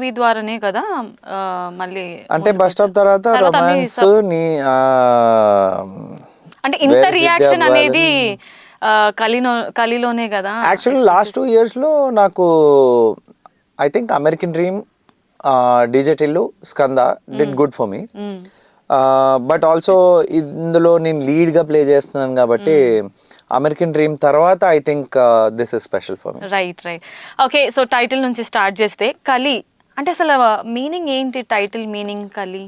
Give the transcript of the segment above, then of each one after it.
Movie ద్వారానే కదా మళ్ళీ అంటే బస్ స్టాప్ తర్వాత తర్వాత అన్ని రొమాన్స్ నీ అంటే ఇంత వేర్ రియాక్షన్ సిద్ధవ్వాలి. అనేది కలిలోనే కదా యాక్చువల్లీ లాస్ట్ 2 yearsలో నాకు I think American dream, DJ Tillu, Skanda did good for me. But also ఇందులో నేను లీడ్గా ప్లే చేస్తున్నాను కాబట్టి అమెరికన్ డ్రీమ్ తర్వాత I think this is special for me. Right. Okay, so title నుంచి స్టార్ట్ చేస్తే కలి అంటే అసలు మీనింగ్ ఏంటి? టైటిల్ మీనింగ్ కలి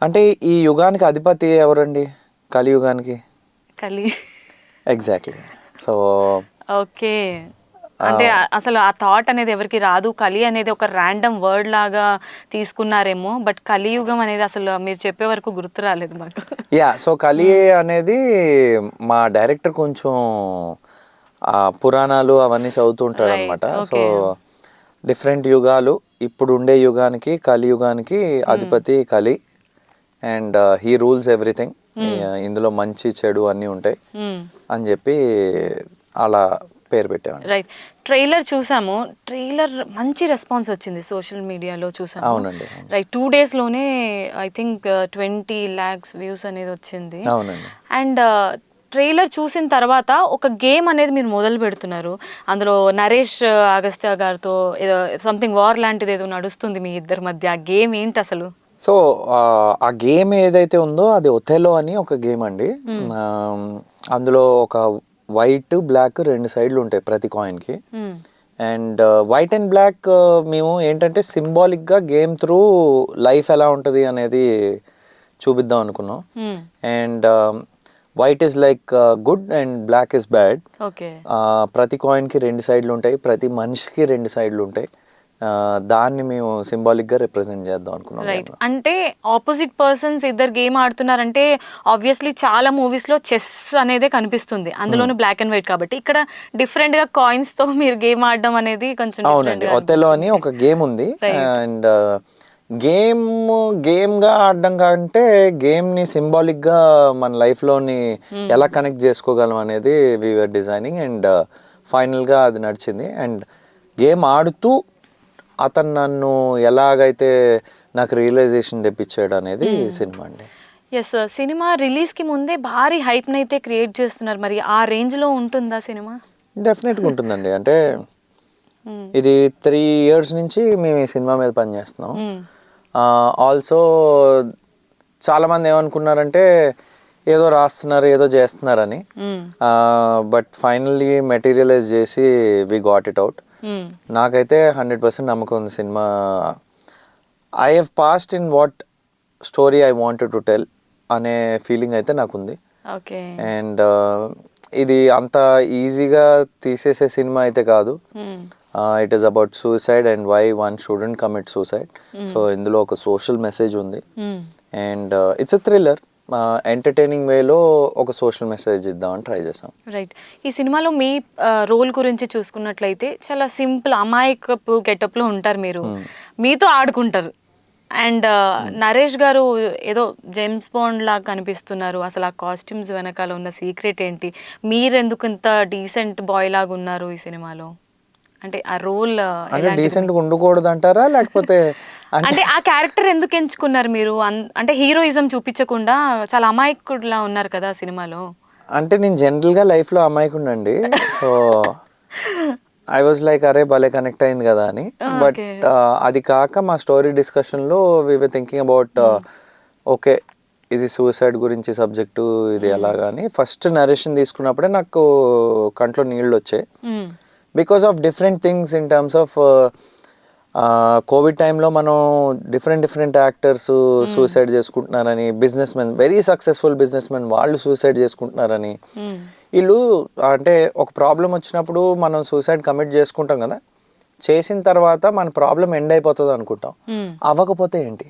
అంటే ఈ యుగానికి అధిపతి ఎవరండి? కలియుగానికి కలి. ఎగ్జాక్ట్లీ. సో ఓకే, అంటే అసలు ఆ థాట్ అనేది ఎవరికి రాదు. కలి అనేది ఒక ర్యాండమ్ వర్డ్ లాగా తీసుకున్నారేమో, బట్ కలియుగం అనేది అసలు మీరు చెప్పే వరకు గుర్తు రాలేదు మాకు. సో కలి అనేది మా డైరెక్టర్ కొంచెం పురాణాలు అవన్నీ చదువుతూ ఉంటాడు అనమాట. సో డిఫరెంట్ యుగాలు, ఇప్పుడు ఉండే యుగానికి కలియుగానికి అధిపతి కలి, అండ్ హీ రూల్స్ ఎవ్రీథింగ్. ఇందులో మంచి చెడు అన్నీ ఉంటాయి అని చెప్పి అలా పేరు పెట్టాము. రైట్. ట్రైలర్ చూసాము, ట్రైలర్ మంచి రెస్పాన్స్ వచ్చింది సోషల్ మీడియాలో చూసాము. అవునండి. రైట్, 2 daysలోనే ఐ థింక్ 20 lakhs వ్యూస్ అనేది వచ్చింది. అవునండి. అండ్ ట్రైలర్ చూసిన తర్వాత ఒక గేమ్ అనేది మీరు మొదలు పెడుతున్నారు. అందులో నరేష్ అగస్త్య గారితో ఏదో సంథింగ్ వార్ లాంటిది ఏదో నడుస్తుంది మీ ఇద్దరి మధ్య. ఆ గేమ్ ఏంటి అసలు? సో ఆ గేమ్ ఏదైతే ఉందో అది ఒథెలో అని ఒక గేమ్ అండి. అందులో ఒక వైట్ బ్లాక్ 2 సైడ్లు ఉంటాయి ప్రతి కాయిన్కి. అండ్ వైట్ అండ్ బ్లాక్ మేము ఏంటంటే సింబాలిక్గా గేమ్ త్రూ లైఫ్ ఎలా ఉంటుంది అనేది చూపిద్దాం అనుకున్నాం. And white is like good and black is bad. ప్రతి కాయిన్కి 2 సైడ్లు ఉంటాయి, ప్రతి మనిషికి 2 సైడ్లు ఉంటాయి. దాన్ని మేము సింబాలిక్గా రిప్రజెంట్ చేద్దాం అనుకున్నాం. రైట్, అంటే ఆపోజిట్ పర్సన్స్ ఇద్దరు గేమ్ ఆడుతున్నారంటే ఆబ్వియస్లీ చాలా మూవీస్లో చెస్ అనేదే కనిపిస్తుంది, అందులోనూ బ్లాక్ అండ్ వైట్ కాబట్టి. ఇక్కడ డిఫరెంట్గా కాయిన్స్తో మీరు గేమ్ ఆడడం అనేది కొంచెం. అవునండి, ఒథెలో అని ఒక గేమ్ ఉంది. అండ్ గేమ్గా ఆడడం కంటే గేమ్ని సింబాలిక్గా మన లైఫ్లోని ఎలా కనెక్ట్ చేసుకోగలం అనేది వీఆర్ డిజైనింగ్. అండ్ ఫైనల్గా అది నడిచింది. అండ్ గేమ్ ఆడుతూ అతను నన్ను ఎలాగైతే నాకు రియలైజేషన్ తెప్పించాడు అనేది సినిమా అండి. ఎస్, సినిమా రిలీజ్కి ముందే భారీ హైప్ని అయితే క్రియేట్ చేస్తున్నారు. మరి ఆ రేంజ్లో ఉంటుందా సినిమా? డెఫినెట్గా ఉంటుందండి. అంటే ఇది 3 years నుంచి మేము ఈ సినిమా మీద పనిచేస్తున్నాం. ఆల్సో చాలామంది ఏమనుకున్నారంటే ఏదో రాస్తున్నారు, ఏదో చేస్తున్నారని. బట్ ఫైనల్లీ మెటీరియలైజ్ చేసి వి గాట్ ఇట్ అవుట్. నాకైతే 100% నమ్మకం ఉంది cinema. I have passed in what story I wanted to tell అనే ఫీలింగ్ అయితే నాకుంది. అండ్ ఇది అంత ఈజీగా తీసేసే సినిమా అయితే కాదు. It is about suicide and why one student commit suicide. So ఇందులో ఒక సోషల్ మెసేజ్ ఉంది. And it's a thriller, entertaining వేలో ఒక సోషల్ మెసేజ్ ఇద్దామని ట్రై చేసాం. రైట్, ఈ సినిమాలో మీ రోల్ గురించి చూసుకున్నట్లయితే చాలా సింపుల్ అమాయకపు గెటప్లో ఉంటారు మీరు, మీతో ఆడుకుంటారు. అండ్ నరేష్ గారు ఏదో జేమ్స్ బాండ్ లాగా కనిపిస్తున్నారు. అసలు ఆ కాస్ట్యూమ్స్ వెనకాల ఉన్న సీక్రెట్ ఏంటి? మీరెందుకు ఇంత డీసెంట్ బాయ్ లాగా ఉన్నారు ఈ సినిమాలో? అంటే ఆ రోల్ డీసెంట్గా ఉండకూడదు అంటారా, లేకపోతే అంటే ఆ క్యారెక్టర్ ఎందుకు ఎంచుకున్నారు మీరు? అంటే హీరోయిజం చూపించకుండా చాలా అమాయకుడిలా ఉన్నారు కదా సినిమాలో. అంటే నేను జనరల్గా లైఫ్లో అమాయకుండండి. సో ఐ వాజ్ లైక్ అరే భలే కనెక్ట్ అయింది కదా అని. బట్ అది కాక మా స్టోరీ డిస్కషన్లో we were thinking about okay ఇది సూసైడ్ గురించి సబ్జెక్టు, ఇది ఎలాగని ఫస్ట్ నరేషన్ తీసుకున్నప్పుడే నాకు కంట్లో నీళ్ళు వచ్చాయి. Because of different things in terms of Covid టైంలో మనం డిఫరెంట్ యాక్టర్స్ సూసైడ్ చేసుకుంటున్నారని, business men, very successful business men వాళ్ళు సూసైడ్ చేసుకుంటున్నారని. వీళ్ళు అంటే ఒక ప్రాబ్లం వచ్చినప్పుడు మనం సూసైడ్ కమిట్ చేసుకుంటాం కదా, చేసిన తర్వాత మన ప్రాబ్లం ఎండ్ అయిపోతుంది అనుకుంటాం. అవ్వకపోతే ఏంటి?